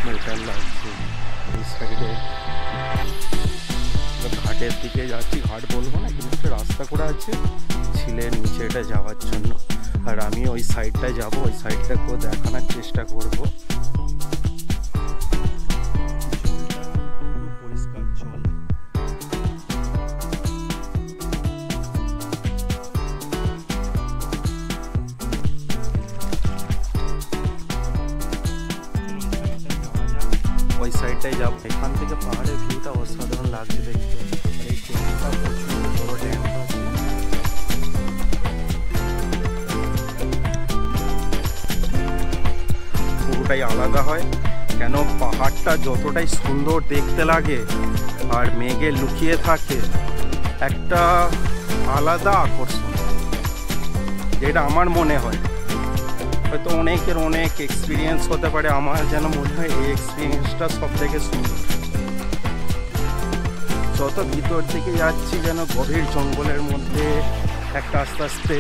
Better লাগছে। এই সাইডে ঘাটের দিকে যাচ্ছি, ঘাট বলবো না কিন্তু একটা রাস্তা করে আছে ঝিলের নিচে এটা যাওয়ার জন্য, আর আমি ওই সাইডটায় যাব, ওই সাইডটাকেও দেখানোর চেষ্টা করব। পরিষ্কার জল, ওই সাইডটাই যাব। এখান থেকে পাহাড়ের ভিউটা অসাধারণ লাগছে দেখতে। এই ড্যামটা প্রচুর বড় ড্যাম আছে। পুরোটাই আলাদা হয় কেন, পাহাড়টা যতটাই সুন্দর দেখতে লাগে আর মেঘে লুকিয়ে থাকে একটা আলাদা আকর্ষণ, যেটা আমার মনে হয়। হয়তো অনেকের অনেক এক্সপিরিয়েন্স হতে পারে, আমার যেন মনে হয় এই এক্সপিরিয়েন্সটা সব থেকে সুন্দর। যত ভিতর দিকে যাচ্ছি যেন গভীর জঙ্গলের মধ্যে একটা আস্তে আস্তে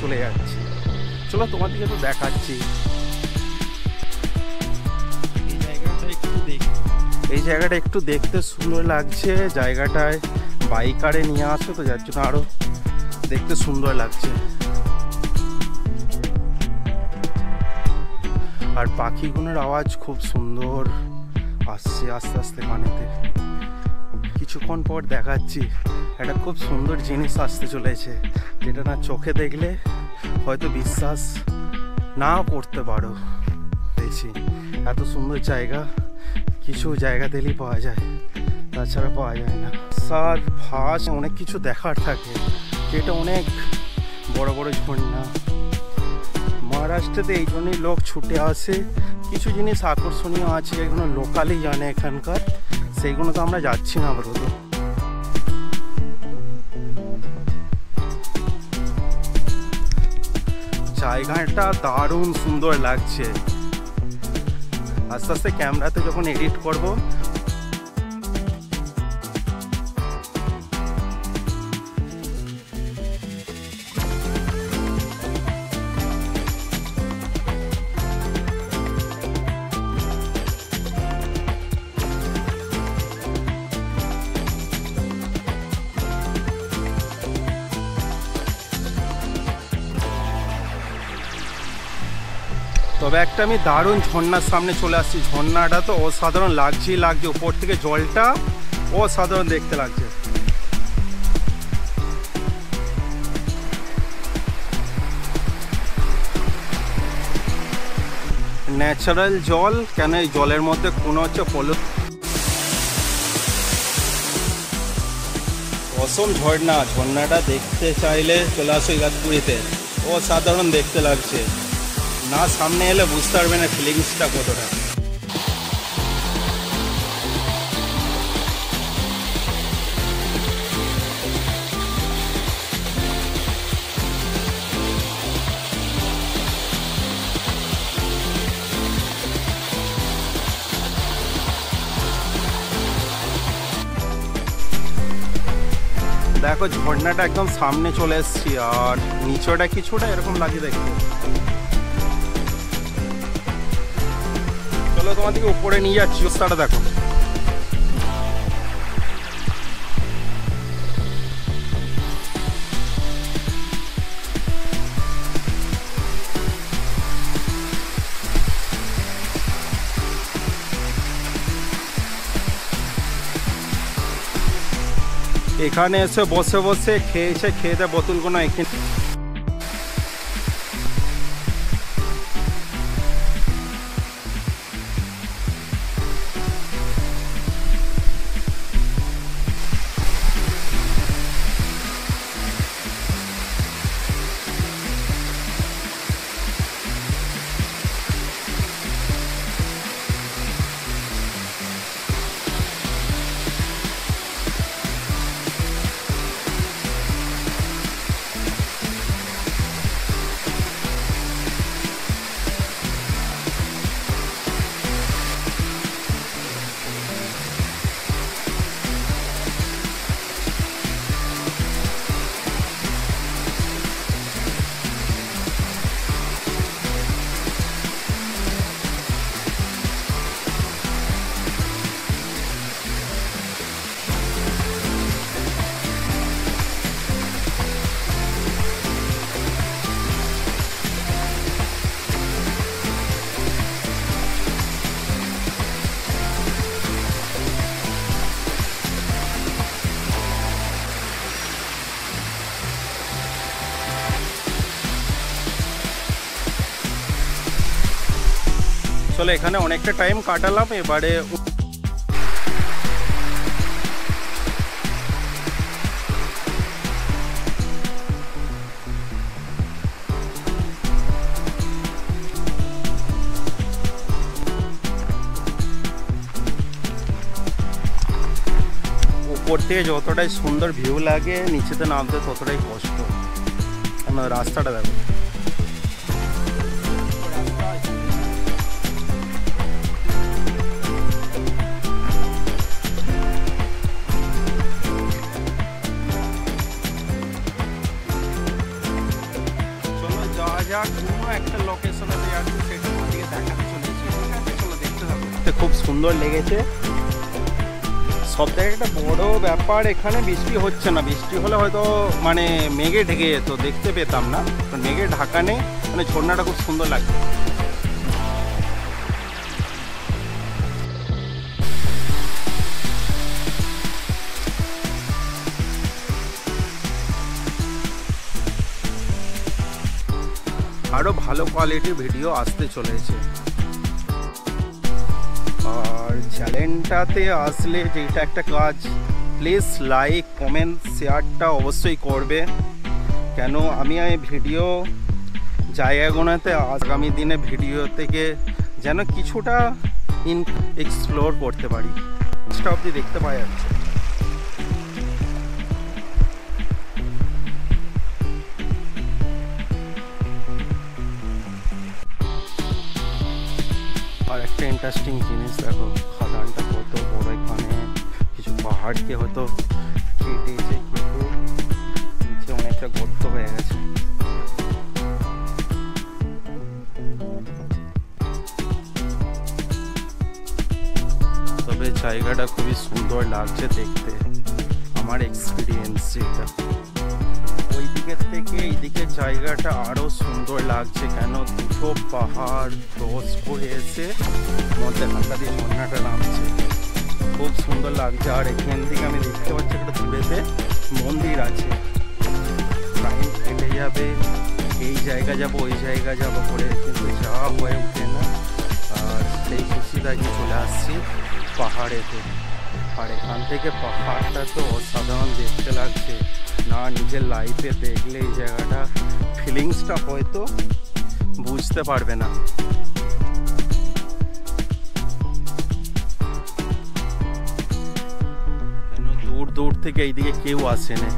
চলে যাচ্ছি। চলো তোমাদেরকে তো দেখাচ্ছি। এই জায়গাটা একটু দেখতে সুন্দর লাগছে, জায়গাটায় বাইকারে নিয়ে আসো তো যার জন্য আরো দেখতে সুন্দর লাগছে। আর পাখিগুলোর আওয়াজ খুব সুন্দর আসছে আস্তে আস্তে কানেতে। কিছুক্ষণ পর দেখাচ্ছি একটা খুব সুন্দর জিনিস আসতে চলেছে, যেটা না চোখে দেখলে হয়তো বিশ্বাস না করতে পারো। দেখছি এত সুন্দর জায়গা কিছু জায়গা দিলেই পাওয়া যায়, তাছাড়া পাওয়া যায় না। সার ভাস অনেক কিছু দেখার থাকে, যেটা অনেক বড় বড় ঝর্ণা। মহারাষ্ট্রেতে এই জন্যই লোক ছুটে আসে, কিছু জিনিস আকর্ষণীয় আছে যেগুলো লোকালই জানে এখানকার, সেইগুলো তো আমরা যাচ্ছি না আপাতত। জায়গাটা দারুণ সুন্দর লাগছে। আস্তে আস্তে ক্যামেরাতে যখন এডিট করব তবে একটা আমি দারুণ ঝর্ণার সামনে চলে আসছি। ঝর্ণাটা তো অসাধারণ লাগছেই লাগছে, উপর থেকে জলটা অসাধারণ দেখতে লাগছে। ন্যাচারাল জল, কেন এই জলের মধ্যে কোনো হচ্ছে অসম ঝর্ণা। ঝর্ণাটা দেখতে চাইলে চলে আসো ইগতপুরীতে, অসাধারণ দেখতে লাগছে। না সামনে এলে বুঝতে পারবে না ফিলিংসটা কতটা। দেখো ঝর্ণাটা একদম সামনে চলে এসছি, আর নিচেটা কিছুটা এরকম লাগে দেখতে। চলো তোমাদেরকে উপরে নিয়ে যাচ্ছি, রাস্তাটা দেখো। এখানে এসে বসে বসে খেয়েছে, খেতে বোতলগুলো এখানে চলো এখানে অনেকটা টাইম কাটালাম, এবারে উপর থেকে যতটাই সুন্দর ভিউ লাগে, নিচেতে নামতে ততটাই কষ্ট। রাস্তাটা দেখো, একটা লোকেশনে যাচ্ছি, সেটা দিকে দেখাতে চলেছি। চলো দেখতে থাকো, খুব সুন্দর লেগেছে। সব থেকে একটা বড় ব্যাপার, এখানে বৃষ্টি হচ্ছে না। বৃষ্টি হলে হয়তো মানে মেঘে ঢেকে যেত, দেখতে পেতাম না। মেঘে ঢাকা নেই, মানে ঝর্ণাটা খুব সুন্দর লাগছে। আরো ভালো কোয়ালিটির ভিডিও আসতে চলেছে। আর চ্যানেলটাতে আসলে যেটা একটা কাজ, প্লিজ লাইক কমেন্ট শেয়ারটা অবশ্যই করবে। কেন আমি এই ভিডিও জায়গাগুলোতে আগামী দিনে ভিডিও থেকে যেন কিছুটা এক্সপ্লোর করতে পারি, সেটা অবধি দেখতে পাওয়া যাচ্ছে। আর একটা ইন্টারেস্টিং জিনিস দেখো, খাদানটা কত বড়, এখানে কিছু পাহাড়কে হয়তো কেটেছে, কিন্তু নিচে অনেকটা গর্ত হয়ে গেছে। তবে জায়গাটা খুবই সুন্দর লাগছে দেখতে, আমার এক্সপিরিয়েন্স যেটা। ওই দিকের থেকে এই দিকের জায়গাটা আরো সুন্দর লাগছে, কেন দুটো পাহাড় ক্রস করে এসে মধ্যখানটা দিয়ে ঝর্ণাটা নামছে, খুব সুন্দর লাগছে। আর এখান থেকে আমি দেখতে পাচ্ছি একটা দূরেতে মন্দির আছে। টাইম কেটে যাবে, এই জায়গা যাবো ওই জায়গা যাবো করে, কিন্তু যাওয়া হয়ে ওঠে না। আর সেই খুশিটাকে চলে আসছি পাহাড়েতে। আর এখান থেকে পাহাড়টা তো অসাধারণ দেখতে লাগছে না, নিজের লাইফে দেখলে এই জায়গাটা ফিলিংসটা হয়তো বুঝতে পারবে না। কেন দূর দূর থেকে এইদিকে কেউ আসে না,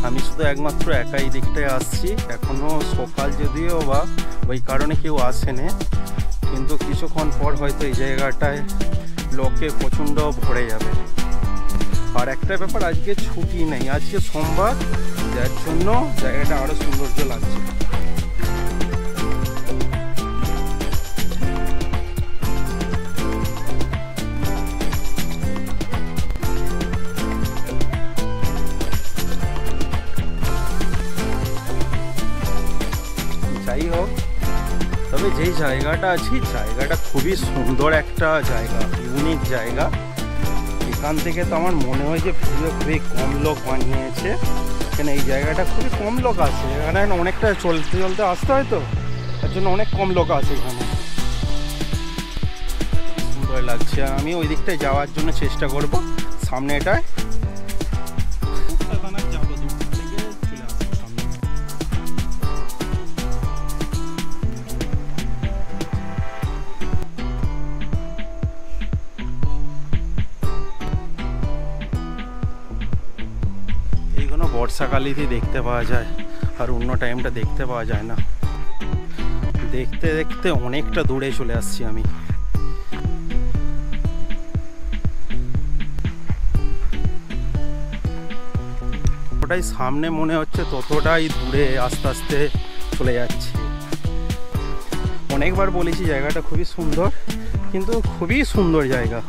আমি শুধু একমাত্র একা এই দিকটায় আসছি। এখনো সকাল যদিও বা, ওই কারণে কেউ আসে না, কিন্তু কিছুক্ষণ পর হয়তো এই জায়গাটায় লোকে প্রচণ্ড ভরে যাবে। আর একটা ব্যাপার, আজকে ছুটি নেই, আজকে সোমবার, যার জন্য জায়গাটা আরো সৌন্দর্য লাগছে। যাই হোক, তবে যেই জায়গাটা আছি, জায়গাটা খুবই সুন্দর একটা জায়গা, ইউনিক জায়গা। এখান থেকে তো আমার মনে হয় যে ভিডিও খুবই কম লোক বানিয়েছে, কেন এই জায়গাটা খুবই কম লোক আসে। এখানে অনেকটা চলতে চলতে আসতে হয়, তো তার জন্য অনেক কম লোক আসে এখানে। সুন্দর লাগছে। আর আমি ওই দিকটায় যাওয়ার জন্য চেষ্টা করব, সামনে এটায় যাবো, দূর থেকে চলে আসবো সামনে। এইগুলো বর্ষাকালেই দেখতে পাওয়া যায়, আর অন্য টাইমটা দেখতে পাওয়া যায় না। দেখতে দেখতে অনেকটা দূরে চলে আসছি আমি। যতটাই সামনে মনে হচ্ছে ততটাই দূরে আস্তে আস্তে চলে যাচ্ছে। অনেকবার বলেছি জায়গাটা খুবই সুন্দর, কিন্তু খুবই সুন্দর জায়গা।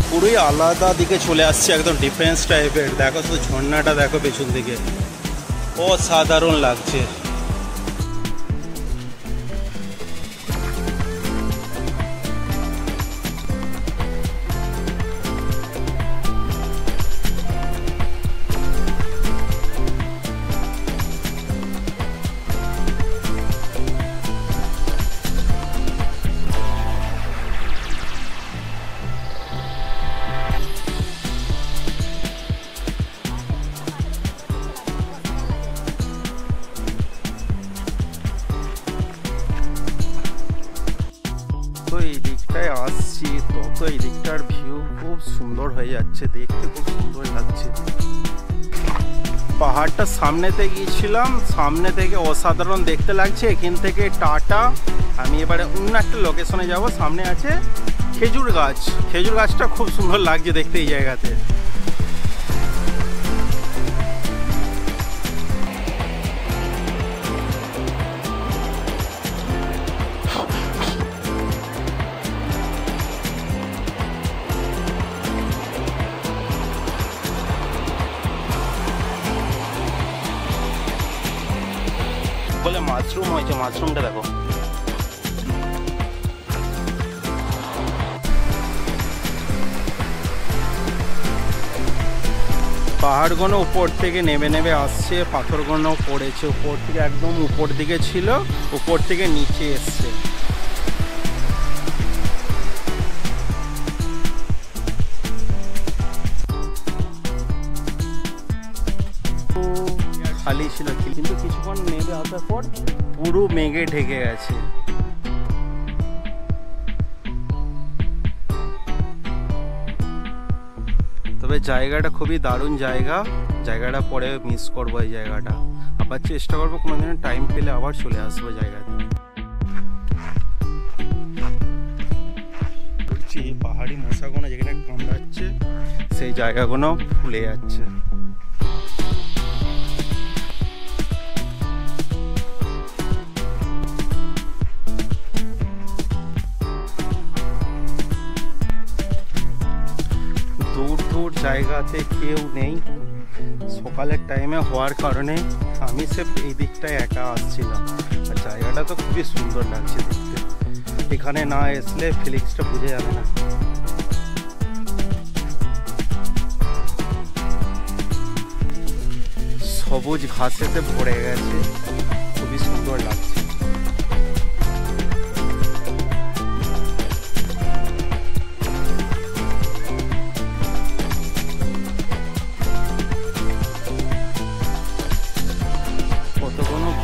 পুরোই আলাদা দিকে চলে আসছে, একদম ডিফারেন্স টাইপের। দেখো শুধু ঝর্ণাটা দেখো পেছন দিকে, অসাধারণ লাগছে। তো এই দিকটার ভিউ খুব সুন্দর হয়ে যাচ্ছে, দেখতে খুব সুন্দর লাগছে। পাহাড়টা সামনেতে গিয়েছিলাম, সামনে থেকে অসাধারণ দেখতে লাগছে। এখান থেকে টাটা। আমি এবারে অন্য একটা লোকেশনে যাব। সামনে আছে খেজুর গাছ, খেজুর গাছটা খুব সুন্দর লাগছে দেখতে এই জায়গাতে। বলে মাশরুম হয়েছে, মাশরুমটা দেখো। পাহাড়গুলো উপর থেকে নেমে নেমে আসছে, পাথরগুলো পড়েছে উপর থেকে, একদম উপর দিকে ছিল, উপর থেকে নিচে এসছে। খালি ছিল, কিন্তু কিছুক্ষণ নেমে আসার পর পুরো মেঘে ঢেকে গেছে। তবে জায়গাটা খুবই দারুণ জায়গা, জায়গাটা পরে মিস করবো। এই জায়গাটা আবার চেষ্টা করবো কোনোদিন টাইম পেলে আবার চলে আসবো জায়গাতে। বলছি পাহাড়ি মশাগুলো যেখানে কামড়াচ্ছে সেই জায়গাগুলো ফুলে যাচ্ছে। জায়গাতে কেউ নেই, সকালের টাইমে হওয়ার কারণে আমি সব এই দিকটায় একা আসছিলাম। আর জায়গাটা তো খুবই সুন্দর লাগছে দেখতে, এখানে না আসলে ফিলিংসটা বুঝে যাবে না। সবুজ ঘাসেতে ভরে গেছে, খুবই সুন্দর লাগছে।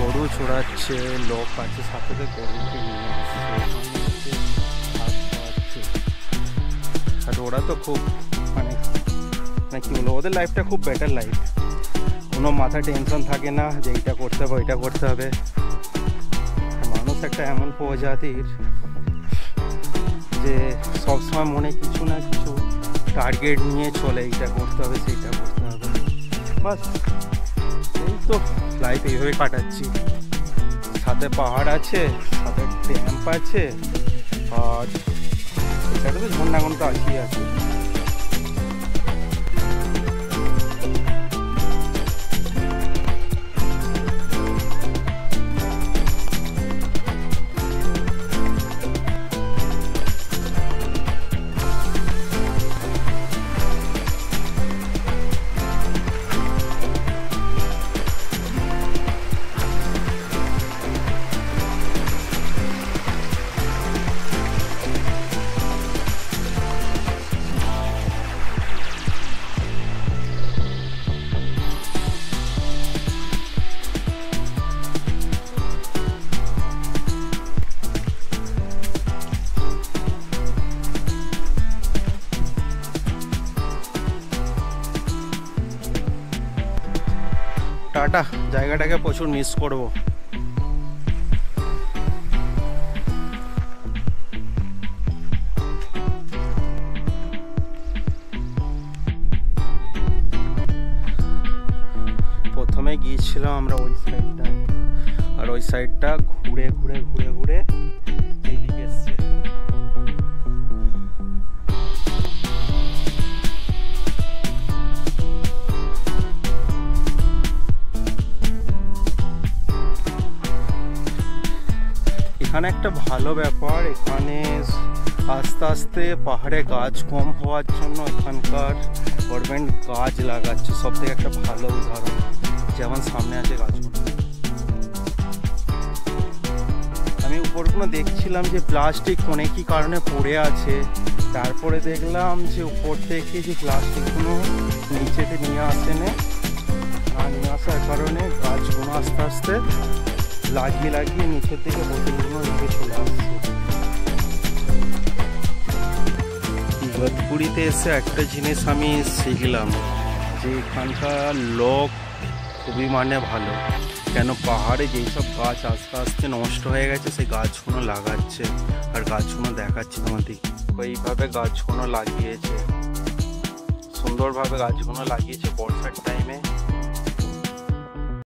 গরু চড়াচ্ছে, লোক আছে সাথে গরুকে নিয়ে আসছে, আর ওরা তো খুব মানে কি বলবো, ওদের লাইফটা খুব বেটার লাইফ। কোনো মাথা টেনশন থাকে না যে এইটা করতে হবে ওইটা করতে হবে। মানুষ একটা এমন প্রজাতির যে সবসময় মনে কিছু না কিছু টার্গেট নিয়ে চলে, এইটা করতে হবে সেইটা করতে হবে, বাস এই তো লাইফ এইভাবে কাটাচ্ছি। সাথে পাহাড় আছে, সাথে ক্যাম্প আছে, আর এটাতে তো ঝর্ণাগুলো তো আসি আছে। টাটা, জায়গাটাকে প্রচুর মিস করব। প্রথমে গিয়েছিলাম আমরা ওই সাইডটায়, আর ওই সাইডটা ঘুরে ঘুরে ঘুরে ঘুরে এইদিকে এসছে। এখানে একটা ভালো ব্যাপার, এখানে আস্তে আস্তে পাহাড়ে গাছ কম হওয়ার জন্য এখানকার গভর্নমেন্ট গাছ লাগাচ্ছে, সব থেকে একটা ভালো উদাহরণ। যেমন সামনে আছে গাছগুলো, আমি উপরগুলো দেখছিলাম যে প্লাস্টিক অনেকই কারণে পড়ে আছে, তারপরে দেখলাম যে উপর থেকে যে প্লাস্টিকগুলো নিচেতে নিয়ে আসেনে, আর নিয়ে আসার কারণে গাছগুলো আস্তে আস্তে লাগিয়ে লাগিয়ে নিচের দিকে বোতলগুলো রেখে চলে আসছে। এবার পুরীতে এসে একটা জিনিস আমি শিখলাম যে এখানকার লোক খুবই ভালো। কেন পাহাড়ে যেসব গাছ আস্তে আস্তে নষ্ট হয়ে গেছে সেই গাছগুলো লাগাচ্ছে, আর গাছগুলো দেখাচ্ছে তোমাদের এইভাবে গাছগুলো লাগিয়েছে, সুন্দরভাবে গাছগুলো লাগিয়েছে বর্ষার টাইমে।